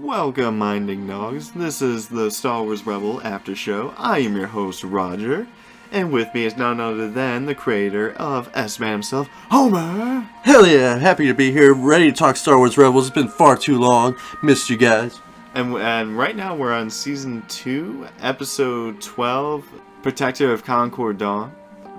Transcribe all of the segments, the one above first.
Welcome, Minding Dogs. This is the Star Wars Rebel Aftershow. I am your host, Roger. And with me is none other than the creator of S-Man himself, Homer. Hell yeah, happy to be here, ready to talk Star Wars Rebels. It's been far too long. Missed you guys. And right now we're on Season 2, Episode 12, Protector of Concord Dawn.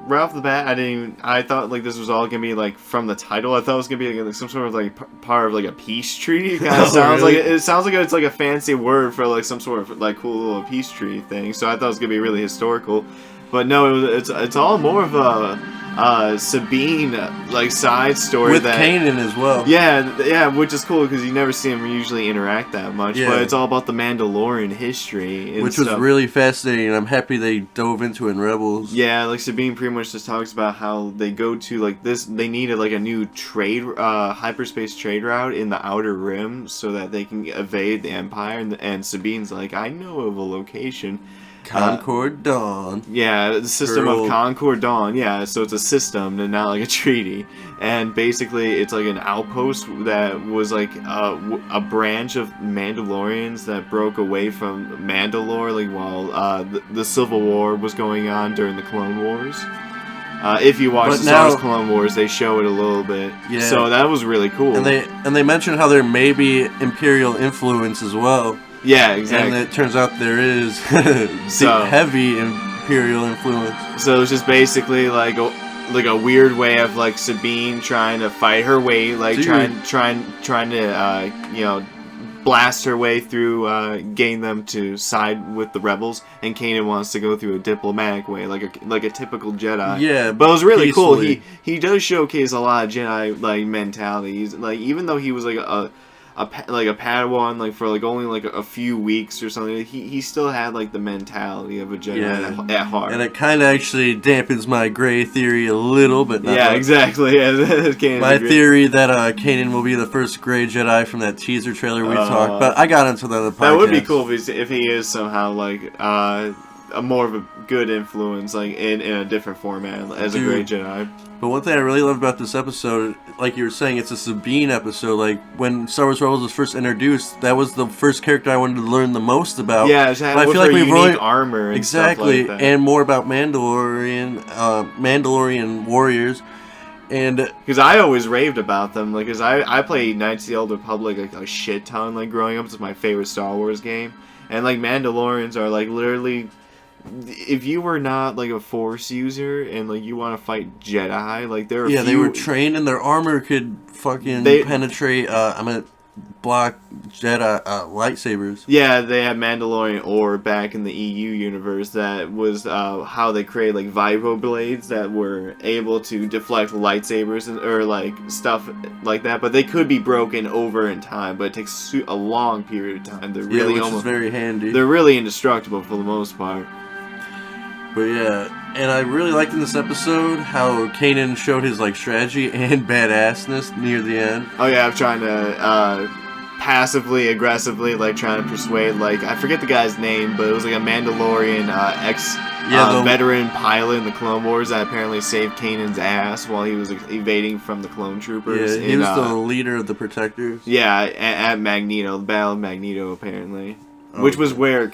Right off the bat, I thought like this was all gonna be like from the title. I thought it was gonna be like some sort of like part of like a peace treaty. It kind of sounds really? like it sounds like it's like a fancy word for like some sort of like cool little peace treaty thing. So I thought it was gonna be really historical, but no, it's all more of a Sabine like side story With that Kanan as well. yeah, which is cool because you never see him usually interact that much. Yeah. But it's all about the Mandalorian history, and Which was stuff. really fascinating, and I'm happy they dove into it in Rebels. Yeah, like Sabine pretty much just talks about how they go to like this. They needed like a new trade, hyperspace trade route in the Outer Rim so that they can evade the Empire. And Sabine's like, I know of a location. Concord Dawn. Yeah, the system Girl. of Concord Dawn. Yeah, so it's a system and not like a treaty. And basically, it's like an outpost that was like a branch of Mandalorians that broke away from Mandalore, like while the Civil War was going on during the Clone Wars. If you watch the Star Wars Clone Wars, they show it a little bit. Yeah. So that was really cool. And they mentioned how there may be Imperial influence as well. Yeah, exactly. And it turns out there is heavy Imperial influence. So it's just basically like a weird way of like Sabine trying to fight her way, like trying to blast her way through, getting them to side with the rebels, and Kanan wants to go through a diplomatic way, like a typical Jedi. Yeah, but it was really peacefully. cool. He does showcase a lot of Jedi like mentalities. Like even though he was like a Padawan like for like only like a few weeks or something, he still had like the mentality of a Jedi at heart. And it kind of actually dampens my gray theory a little, but not much. Exactly. Yeah, my theory that Kanan will be the first gray Jedi from that teaser trailer we talked, but I got into that other podcast. That would be cool if he is somehow like a more of a good influence, like in a different format as a gray Jedi. But one thing I really love about this episode, like you were saying, it's a Sabine episode. Like, when Star Wars Rebels was first introduced, that was the first character I wanted to learn the most about. Yeah, it had I feel like we've unique armor and exactly, stuff like that. And more about Mandalorian warriors. And because I always raved about them, like, because I played Knights of the Old Republic like a shit ton, like growing up. It's my favorite Star Wars game, and like Mandalorians are like literally. If you were not like a Force user and like you want to fight Jedi, like they were trained and their armor could fucking penetrate. Block Jedi lightsabers. Yeah, they had Mandalorian ore back in the EU universe. That was how they created like vibro blades that were able to deflect lightsabers or like stuff like that. But they could be broken over in time. But it takes a long period of time. They're really which is very handy. They're really indestructible for the most part. But yeah, and I really liked in this episode how Kanan showed his like strategy and badassness near the end. Oh yeah, I'm trying to passively, aggressively, like trying to persuade, like I forget the guy's name, but it was like a Mandalorian veteran pilot in the Clone Wars that apparently saved Kanan's ass while he was evading from the clone troopers. Yeah, he was the leader of the Protectors. Yeah, at Magneto, the Battle of Magneto, apparently, which was where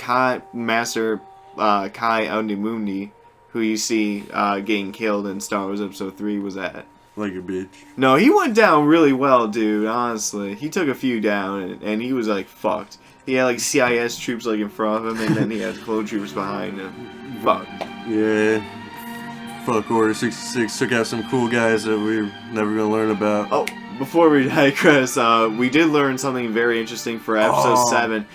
Master Kai Onimundi, who you see getting killed in Star Wars Episode 3, was at. Like a bitch. No, he went down really well, dude, honestly. He took a few down, and he was, like, fucked. He had, like, CIS troops, like, in front of him, and then he had clone troopers behind him. Fuck. Yeah. Fuck, Order 66 took out some cool guys that we're never gonna learn about. Oh, before we digress, we did learn something very interesting for Episode 7.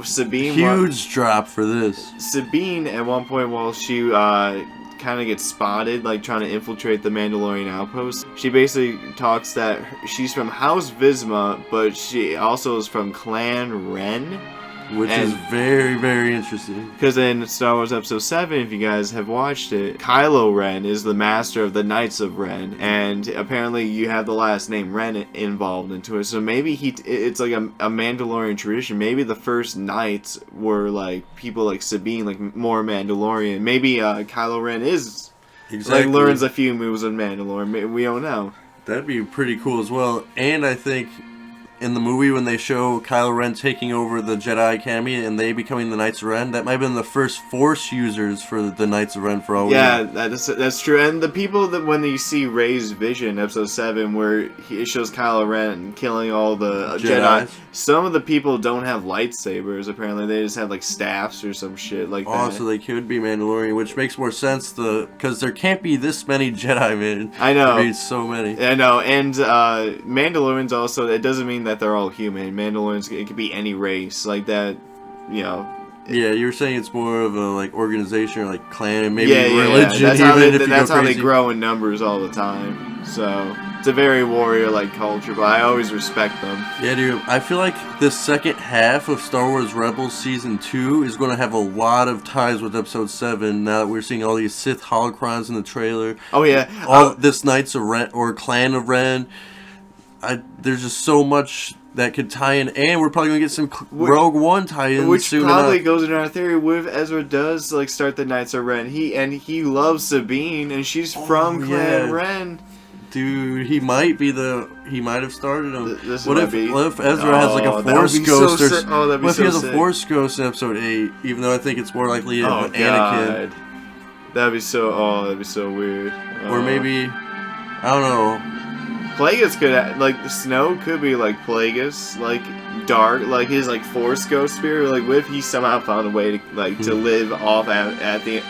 Sabine... Huge drop for this. Sabine, at one point, while she kind of gets spotted, like trying to infiltrate the Mandalorian outpost, she basically talks that she's from House Vizsla, but she also is from Clan Ren. Which is very, very interesting. Because in Star Wars Episode 7, if you guys have watched it, Kylo Ren is the master of the Knights of Ren, and apparently you have the last name Ren involved into it. So maybe it's like a Mandalorian tradition. Maybe the first Knights were like people like Sabine, like more Mandalorian. Maybe Kylo Ren is like learns a few moves of Mandalorian. We don't know. That'd be pretty cool as well. And I think in the movie when they show Kylo Ren taking over the Jedi Academy and they becoming the Knights of Ren, that might have been the first Force users for the Knights of Ren for all we know. that's true. And the people that when you see Rey's vision, episode 7, where it shows Kylo Ren killing all the Jedi, some of the people don't have lightsabers. Apparently, they just have like staffs or some shit like that. So they could be Mandalorian, which makes more sense because there can't be this many Jedi, man. I know. There'd be so many. I know, and Mandalorians also. It doesn't mean that they're all human. Mandalorians, it could be any race like that. You know. Yeah, you were saying it's more of a like organization or like clan and maybe Yeah. religion. That's how they grow in numbers all the time. So it's a very warrior-like culture, but I always respect them. Yeah, dude. I feel like this second half of Star Wars Rebels Season 2 is going to have a lot of ties with Episode 7. Now that we're seeing all these Sith holocrons in the trailer. Oh yeah, all this Knights of Ren or Clan of Ren. There's just so much that could tie in, and we're probably gonna get some Rogue One tie-ins, which soon probably enough. goes in our theory. What if Ezra does like start the Knights of Ren? He loves Sabine, and she's from Clan Ren. Dude, he might have started them. What if Ezra has like a Force Ghost what if he has a Force Ghost in Episode 8? Even though I think it's more likely Anakin. That'd be so weird. Or maybe I don't know. Plagueis could like Snow could be like Plagueis, like dark, like his like Force Ghost spirit. Like what if he somehow found a way to like to live off at the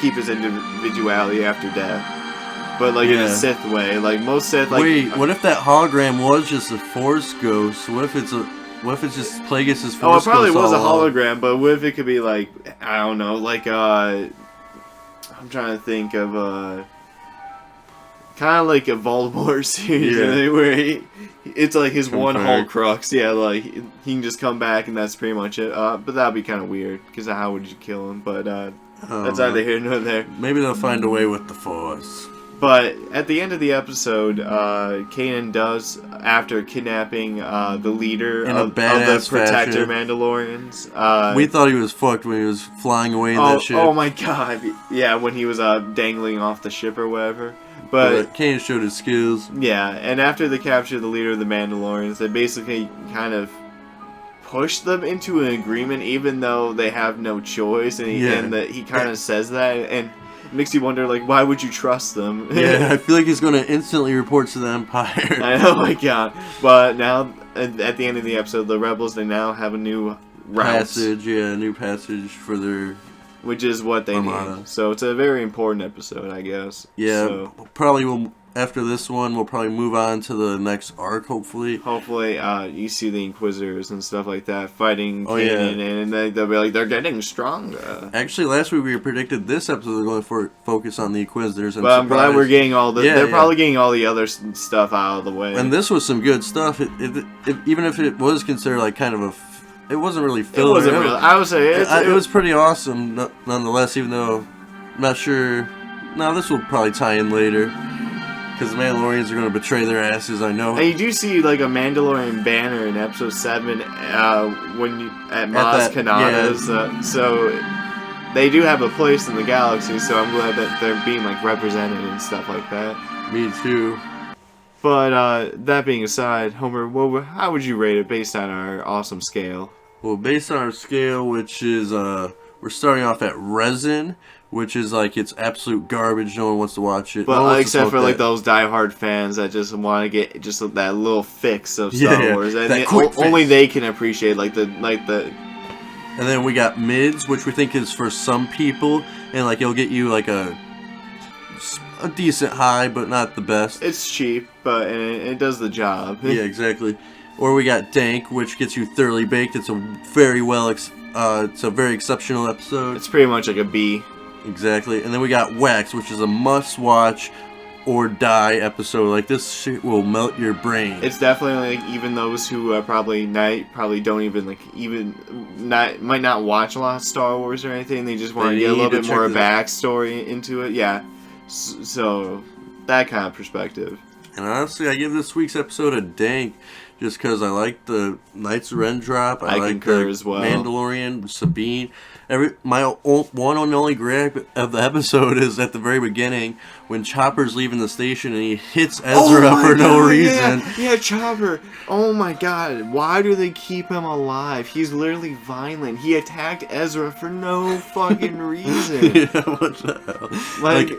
keep his individuality after death, but like in a Sith way. Like most Sith. Like, wait, what if that hologram was just a Force Ghost? What if it's just Plagueis' Force Ghost? Oh, it probably was a hologram, but what if it could be like I don't know, like I'm trying to think of kind of like a Voldemort series, where it's like his one Horcrux. Yeah, like he can just come back and that's pretty much it. But that'd be kind of weird because how would you kill him? But that's neither here nor there. Maybe they'll find a way with the Force. But at the end of the episode, Kanan does, after kidnapping the leader of the Protector Mandalorians. We thought he was fucked when he was flying away in that ship. Oh my god! Yeah, when he was dangling off the ship or whatever. But Kanan showed his skills. Yeah, and after they capture the leader of the Mandalorians, they basically kind of push them into an agreement, even though they have no choice. And he kind of says that, and it makes you wonder, like, why would you trust them? Yeah, I feel like he's going to instantly report to the Empire. I know, my god. But now, at the end of the episode, the Rebels, they now have a new route. A new passage for their... Which is what they need. So it's a very important episode, I guess. Yeah, probably after this one, we'll probably move on to the next arc, hopefully. Hopefully, you see the Inquisitors and stuff like that fighting Kanan, and they'll be like, they're getting stronger. Actually, last week we predicted this episode was going to focus on the Inquisitors. But I'm glad we're getting all the... they're probably getting all the other stuff out of the way. And this was some good stuff. Even if it was considered like kind of a... It wasn't really filler. It wasn't really. I would say it was pretty awesome, nonetheless. Even though I'm not sure. No, this will probably tie in later because the Mandalorians are going to betray their asses. I know. And you do see like a Mandalorian banner in Episode 7 at Maz Kanata's. So they do have a place in the galaxy. So I'm glad that they're being like represented and stuff like that. Me too. But that being aside, Homer, how would you rate it based on our awesome scale? Well, based on our scale, which is we're starting off at resin, which is like it's absolute garbage. No one wants to watch it. But except for like those diehard fans that just want to get just that little fix of Star Wars, and only they can appreciate like the. And then we got mids, which we think is for some people, and like it'll get you like a decent high, but not the best. It's cheap, but it does the job. Yeah, exactly. Or we got dank, which gets you thoroughly baked. It's a very it's a very exceptional episode. It's pretty much like a B. Exactly. And then we got wax, which is a must-watch or die episode. Like this shit will melt your brain. It's definitely like even those who probably don't even might not watch a lot of Star Wars or anything. They just want to get a little bit more backstory into it. Yeah. So that kind of perspective. And honestly, I give this week's episode a dank. just because I like the Knights of Ren drop. I like the as well. Mandalorian, Sabine. My one and only grab of the episode is at the very beginning when Chopper's leaving the station and he hits Ezra for no reason. Yeah, Chopper. Oh my god, why do they keep him alive? He's literally violent. He attacked Ezra for no fucking reason. Yeah, what the hell? Like,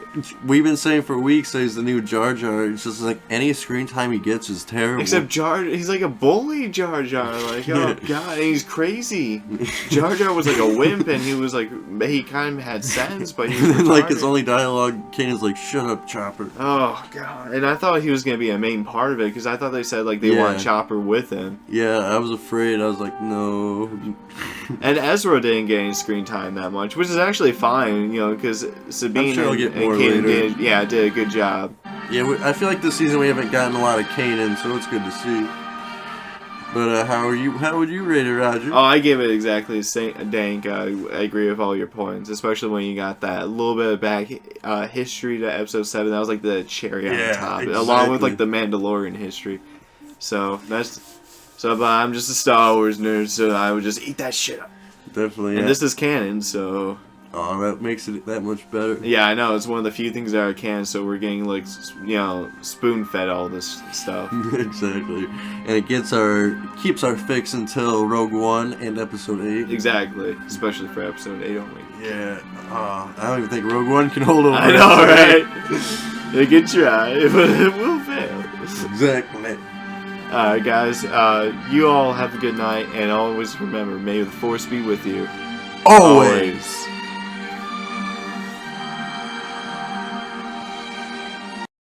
we've been saying for weeks that he's the new Jar Jar. It's just like any screen time he gets is terrible. Except he's like a bully Jar Jar. Like, oh god, and he's crazy. Jar Jar was like a wimp, and he was like, he kind of had sense, but he was like his only dialogue, Kanan's like, "Shut up, Chopper." Oh god, and I thought he was gonna be a main part of it because I thought they said like they want Chopper with him. Yeah, I was afraid. I was like, no. And Ezra didn't get any screen time that much, which is actually fine, you know, because Sabine and Kanan did a good job. Yeah, I feel like this season we haven't gotten a lot of Kanan, so it's good to see. But how would you rate it, Roger? Oh, I give it exactly the same. Dank, I agree with all your points, especially when you got that little bit of back history to episode 7. That was like the cherry on top, along with like the Mandalorian history. So but I'm just a Star Wars nerd, so I would just eat that shit up. Definitely. And this is canon, so. Oh, that makes it that much better. Yeah, I know. It's one of the few things that are canon, so we're getting, like, you know, spoon-fed all this stuff. Exactly. And it keeps our fix until Rogue One and Episode 8. Exactly. Especially for Episode 8 only. Yeah. I don't even think Rogue One can hold over. I know, right? They can try, but it will fail. Exactly. Alright, guys. You all have a good night, and always remember, may the Force be with you. Always.